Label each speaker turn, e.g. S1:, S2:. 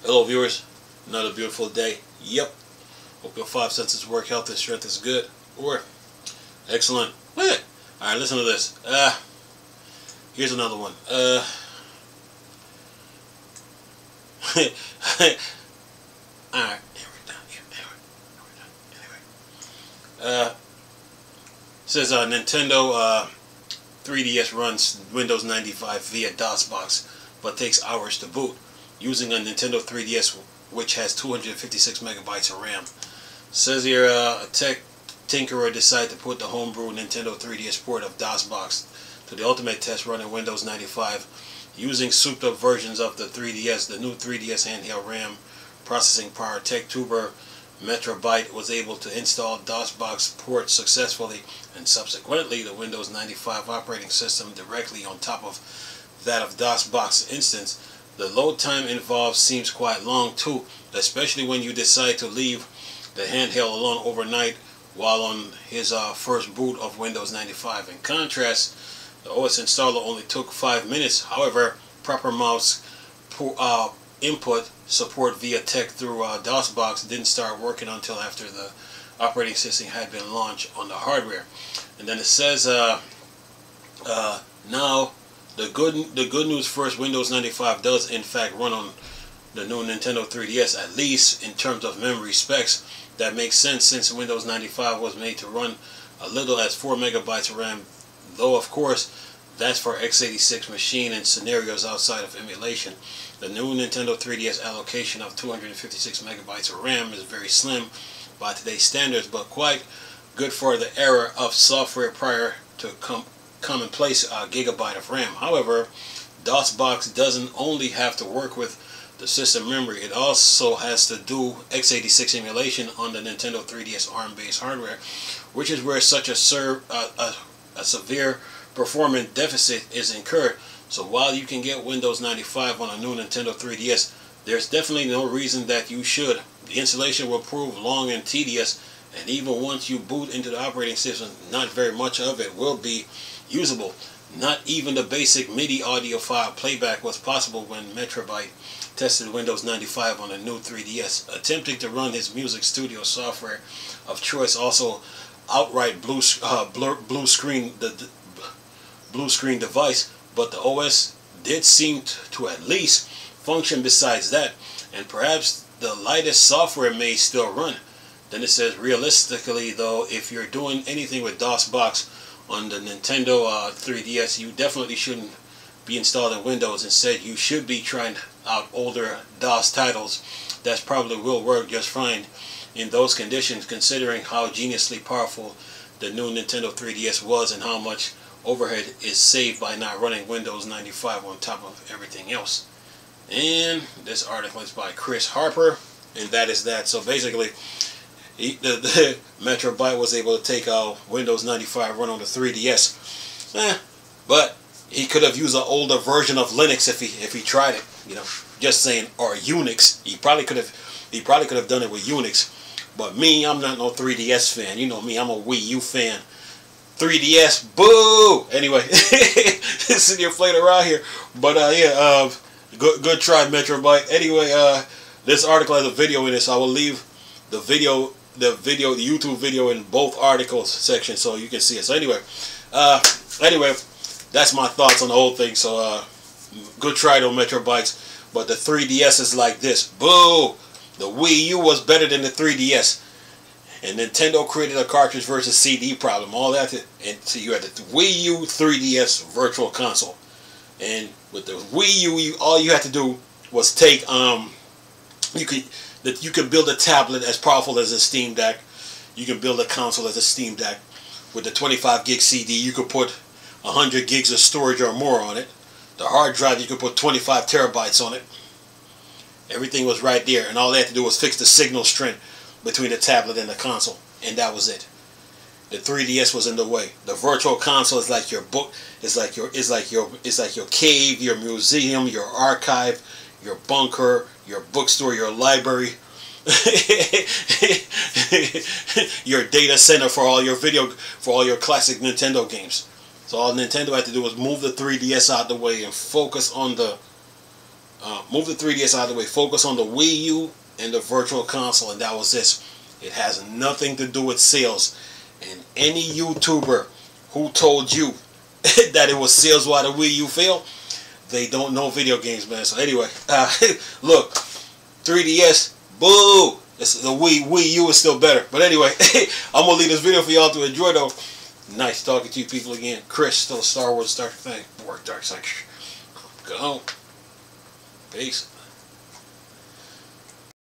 S1: Hello viewers, another beautiful day. Yep, hope your five senses work, health and strength is good. Or excellent. Alright, listen to this. Here's another one. Alright, here we're done. Anyway. Says Nintendo 3DS runs Windows 95 via Viadosbox, but takes hours to boot. Using a Nintendo 3DS which has 256 megabytes of RAM. Says here a tech tinkerer decided to put the homebrew Nintendo 3DS port of DOSBox to the ultimate test running Windows 95 using souped up versions of the 3DS. The new 3DS handheld RAM processing power tech tuber Metrobyte was able to install DOSBox port successfully, and subsequently the Windows 95 operating system directly on top of that of DOSBox instance. The load time involved seems quite long too, especially when you decide to leave the handheld alone overnight while on his first boot of Windows 95. In contrast, the OS installer only took 5 minutes. However, proper mouse input support via tech through DOSBox didn't start working until after the operating system had been launched on the hardware. And then it says now the good news first, Windows 95 does in fact run on the new Nintendo 3DS, at least in terms of memory specs. That makes sense since Windows 95 was made to run a little as 4 megabytes of RAM, though of course that's for x86 machine and scenarios outside of emulation. The new Nintendo 3DS allocation of 256 megabytes of RAM is very slim by today's standards, but quite good for the era of software prior to commonplace gigabyte of RAM. However, DOSBox doesn't only have to work with the system memory, it also has to do x86 emulation on the Nintendo 3DS ARM-based hardware, which is where such a severe performance deficit is incurred. So while you can get Windows 95 on a new Nintendo 3DS, there's definitely no reason that you should. The installation will prove long and tedious, and even once you boot into the operating system, not very much of it will be usable. Not even the basic MIDI audio file playback was possible when Metrobyte tested Windows 95 on the new 3DS. Attempting to run his music studio software of choice also outright blue screen device, but the OS did seem to at least function besides that, and perhaps the lightest software may still run. Then it says, realistically though, if you're doing anything with DOSBox on the Nintendo 3DS, you definitely shouldn't be installing Windows. Instead, you should be trying out older DOS titles. That probably will work just fine in those conditions, considering how geniusly powerful the new Nintendo 3DS was and how much overhead is saved by not running Windows 95 on top of everything else. And this article is by Chris Harper, and that is that. So basically, the Metrobyte was able to take Windows 95 run on the 3DS, but he could have used an older version of Linux if he tried it. You know, just saying, or Unix. He probably could have done it with Unix. But me, I'm not no 3DS fan. You know me, I'm a Wii U fan. 3DS, boo! Anyway, sitting here playing around here. But good try, Metrobyte. Anyway, this article has a video in it, so I will leave the YouTube video in both articles section so you can see it. So anyway, that's my thoughts on the whole thing. So good try though, Metrobytes. But the 3DS is like this. Boo! The Wii U was better than the 3DS. And Nintendo created a cartridge versus CD problem. All that, and so you had the Wii U 3DS Virtual Console. And with the Wii U, all you had to do was take you could build a tablet as powerful as a Steam Deck. You can build a console as a Steam Deck. With the 25 gig CD, you could put 100 gigs of storage or more on it. The hard drive, you could put 25 terabytes on it. Everything was right there, and all they had to do was fix the signal strength between the tablet and the console, and that was it. The 3DS was in the way. The Virtual Console is like your book, it's like your cave, your museum, your archive, your bunker, your bookstore, your library, your data center for all your classic Nintendo games. So all Nintendo had to do was move the 3DS out the way and focus on the Move the 3DS out of the way. Focus on the Wii U and the Virtual Console, and that was this. It has nothing to do with sales. And any YouTuber who told you that it was sales while the Wii U failed, they don't know video games, man. So anyway, look, 3DS, boo. The Wii U is still better. But anyway, I'm going to leave this video for y'all to enjoy, though. Nice talking to you people again. Chris, still a Star Wars Star thing. Dark Side. Go home. Peace.